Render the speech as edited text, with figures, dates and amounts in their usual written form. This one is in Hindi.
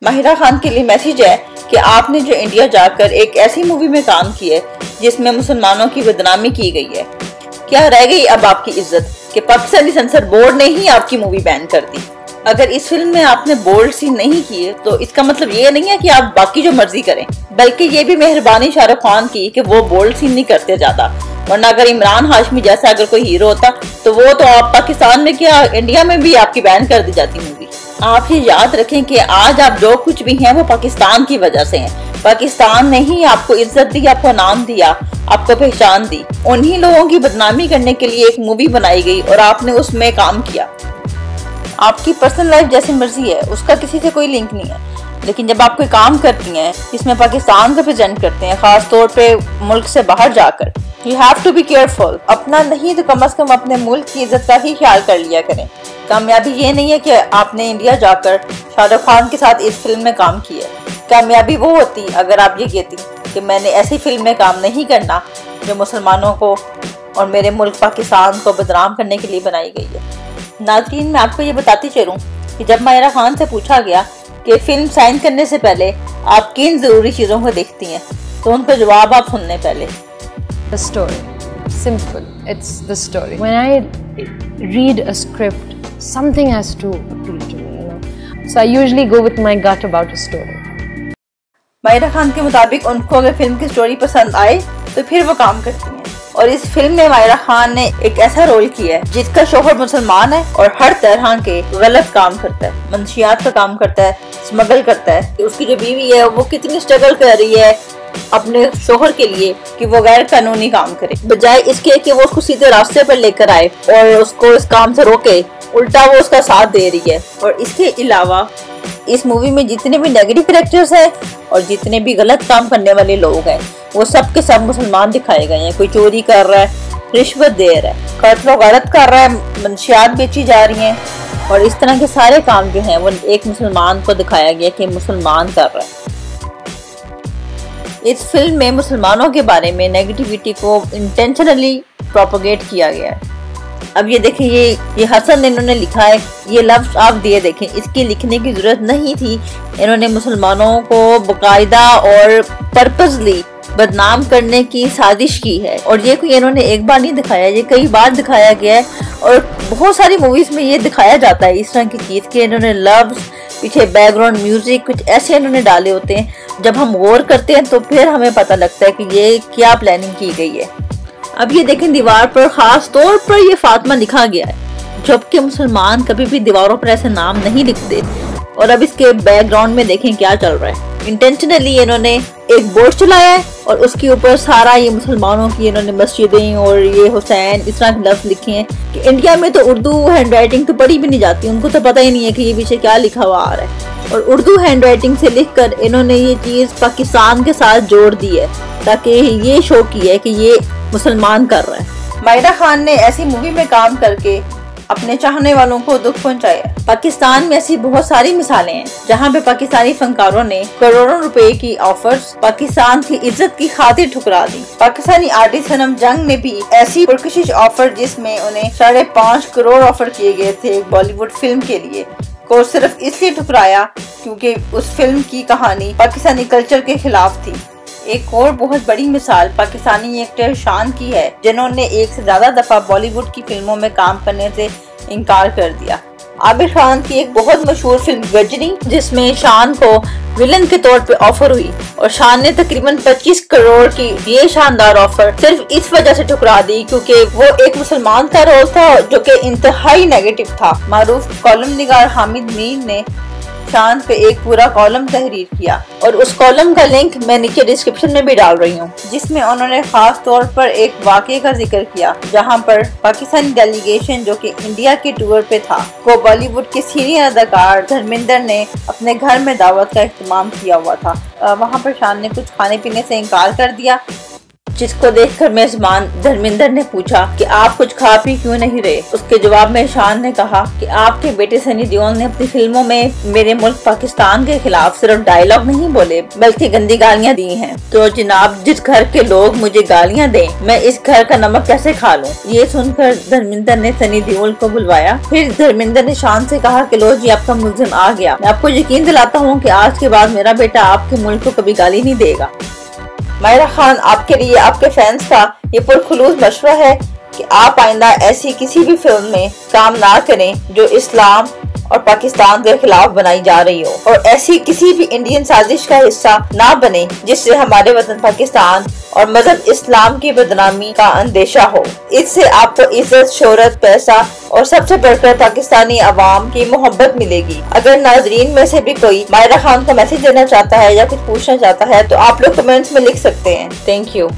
माहिरा खान के लिए मैसेज है कि आपने जो इंडिया जाकर एक ऐसी मूवी में काम किया है जिसमें मुसलमानों की बदनामी की गई है, क्या रह गई अब आपकी इज्जत कि पाकिस्तानी सेंसर बोर्ड ने ही आपकी मूवी बैन कर दी। अगर इस फिल्म में आपने बोल्ड सीन नहीं किए तो इसका मतलब ये नहीं है कि आप बाकी जो मर्जी करें, बल्कि ये भी मेहरबानी शाहरुख खान की कि वो बोल्ड सीन नहीं करते ज्यादा। वरना अगर इमरान हाशमी जैसा अगर कोई हीरो होता तो वो तो आप पाकिस्तान में क्या इंडिया में भी आपकी बैन कर दी जाती मूवी। आप ये याद रखें कि आज आप जो कुछ भी हैं वो पाकिस्तान की वजह से हैं। पाकिस्तान ने ही आपको इज्जत दी, आपको नाम दिया, आपको पहचान दी। उन्हीं लोगों की बदनामी करने के लिए एक मूवी बनाई गई और आपने उसमें काम किया। आपकी पर्सनल लाइफ जैसी मर्जी है, उसका किसी से कोई लिंक नहीं है, लेकिन जब आप कोई काम करती हैं जिसमें पाकिस्तान को प्रेजेंट करते हैं, खास तौर पे मुल्क से बाहर जाकर, you have to be careful. अपना नहीं तो कम से कम अपने मुल्क की इज्जत का ही ख्याल कर लिया करें। कामयाबी ये नहीं है कि आपने इंडिया जाकर शाहरुख खान के साथ इस फिल्म में काम किया। कामयाबी वो होती अगर आप ये कहती कि मैंने ऐसी फिल्म में काम नहीं करना जो मुसलमानों को और मेरे मुल्क पाकिस्तान को बदनाम करने के लिए बनाई गई है। नाज़रीन, मैं आपको ये बताती चलूं कि जब माहिरा खान से पूछा गया कि फिल्म साइन करने से पहले आप किन जरूरी चीजों को देखती हैं, तो उनका जवाब आप सुनने पहले। The story, simple. It's the story. When I read a script, something has to appeal to me, you know. So I usually go with my gut about a story. Mahira Khan के मुताबिक उनको अगर फिल्म की स्टोरी पसंद आए तो फिर वो काम करती हैं। और इस फिल्म में माहिरा खान ने एक ऐसा रोल किया है जिसका शोहर मुसलमान है और हर तरह के गलत काम करता है, मंशियात का काम करता है, स्मगल करता है। उसकी जो बीवी है वो कितनी स्ट्रगल कर रही है अपने शोहर के लिए कि वो गैर कानूनी काम करे, बजाय इसके कि वो उसको सीधे रास्ते पर लेकर आए और उसको इस काम से रोके, उल्टा वो उसका साथ दे रही है। और इसके अलावा इस मूवी में जितने भी नेगेटिव कैरेक्टर्स हैं और जितने भी गलत काम करने वाले लोग हैं वो सब के सब मुसलमान दिखाए गए हैं। कोई चोरी कर रहा है, रिश्वत दे रहा है, कत्ल गारत कर रहा है, मंशियात बेची जा रही हैं, और इस तरह के सारे काम जो हैं वो एक मुसलमान को दिखाया गया कि मुसलमान कर रहा है। इस फिल्म में मुसलमानों के बारे में नेगेटिविटी को इंटेंशनली प्रोपोगेट किया गया है। अब ये देखें, ये हसन ने इन्होंने लिखा है, ये लफ्ज आप दिए देखें, इसकी लिखने की जरूरत नहीं थी। इन्होंने मुसलमानों को बाकायदा और पर्पसली बदनाम करने की साजिश की है। और ये कोई इन्होंने एक बार नहीं दिखाया, ये कई बार दिखाया गया है और बहुत सारी मूवीज में ये दिखाया जाता है इस तरह की चीज कि इन्होंने लफ्ज, पीछे बैकग्राउंड म्यूजिक कुछ ऐसे इन्होंने डाले होते हैं। जब हम गौर करते हैं तो फिर हमें पता लगता है कि ये क्या प्लानिंग की गई है। अब ये देखें, दीवार पर खास तौर पर ये फातिमा लिखा गया है, जबकि मुसलमान कभी भी दीवारों पर ऐसे नाम नहीं लिखते। और अब इसके बैकग्राउंड में देखें क्या चल रहा है। इंटेंशनली इन्होंने एक बोर्ड चलाया है और उसके ऊपर सारा ये मुसलमानों की इन्होंने मस्जिदें और ये हुसैन इस तरह के लफ्ज लिखे हैं कि इंडिया में तो उर्दू हैंड राइटिंग तो पढ़ी भी नहीं जाती, उनको तो पता ही नहीं है कि ये पीछे क्या लिखा हुआ आ रहा है। और उर्दू हैंड राइटिंग से लिखकर इन्होंने ये चीज पाकिस्तान के साथ जोड़ दी है ताकि ये शो की है कि ये मुसलमान कर रहा है। माहिरा खान ने ऐसी मूवी में काम करके अपने चाहने वालों को दुख पहुंचाया। पाकिस्तान में ऐसी बहुत सारी मिसालें हैं जहां पे पाकिस्तानी फनकारों ने करोड़ों रुपए की ऑफर्स पाकिस्तान की इज्जत की खातिर ठुकरा दी। पाकिस्तानी आर्टिस्ट सनम जंग ने भी ऐसी पुरकशिश ऑफर जिसमें उन्हें 5.5 करोड़ ऑफर किए गए थे एक बॉलीवुड फिल्म के लिए, को सिर्फ इसलिए ठुकराया क्योंकि उस फिल्म की कहानी पाकिस्तानी कल्चर के खिलाफ थी। एक और बहुत बड़ी मिसाल पाकिस्तानी एक्टर शान की है, जिन्होंने एक से ज्यादा दफा बॉलीवुड की फिल्मों में काम करने से इनकार कर दिया। आबिर खान की एक बहुत मशहूर फिल्म गजनी, जिसमें शान को विलन के तौर पे ऑफर हुई और शान ने तकरीबन 25 करोड़ की ये शानदार ऑफर सिर्फ इस वजह से ठुकरा दी क्योंकि वो एक मुसलमान का रोल था जो कि इंतहाई नेगेटिव था। मारूफ कॉलम निगार हामिद मीर ने शान पे एक पूरा कॉलम तहरीर किया और उस कॉलम का लिंक मैं नीचे डिस्क्रिप्शन में भी डाल रही हूँ, जिसमें उन्होंने खास तौर पर एक वाक़ये का जिक्र किया जहाँ पर पाकिस्तानी डेलीगेशन जो कि इंडिया के टूर पे था को बॉलीवुड के सीनियर अदाकार धर्मेंद्र ने अपने घर में दावत का इख्तिमाम किया हुआ था। वहाँ पर शान ने कुछ खाने पीने से इनकार कर दिया, जिसको देखकर मेजबान धर्मिंदर ने पूछा कि आप कुछ खा पी क्यों नहीं रहे। उसके जवाब में ईशान ने कहा कि आपके बेटे सनी देओल ने अपनी फिल्मों में मेरे मुल्क पाकिस्तान के खिलाफ सिर्फ डायलॉग नहीं बोले बल्कि गंदी गालियाँ दी हैं। तो जनाब, जिस घर के लोग मुझे गालियाँ दें, मैं इस घर का नमक कैसे खा लूँ। ये सुनकर धर्मिंदर ने सनी देओल को बुलवाया। फिर धर्मिंदर ने ईशान से कहा कि लो जी, आपका मुल्जिम आ गया। मैं आपको यकीन दिलाता हूँ कि आज के बाद मेरा बेटा आपके मुल्क को कभी गाली नहीं देगा। माहिरा खान, आपके लिए आपके फैंस का ये पुरखुलूस मशवरा है कि आप आइंदा ऐसी किसी भी फिल्म में काम ना करें जो इस्लाम और पाकिस्तान के खिलाफ बनाई जा रही हो, और ऐसी किसी भी इंडियन साजिश का हिस्सा ना बने जिससे हमारे वतन पाकिस्तान और मजहब इस्लाम की बदनामी का अंदेशा हो। इससे आपको इज्जत, शोहरत, पैसा और सबसे बढ़कर पाकिस्तानी अवाम की मोहब्बत मिलेगी। अगर नाजरीन में से भी कोई माहिरा खान को मैसेज देना चाहता है या कुछ पूछना चाहता है तो आप लोग कमेंट्स में लिख सकते हैं। Thank you.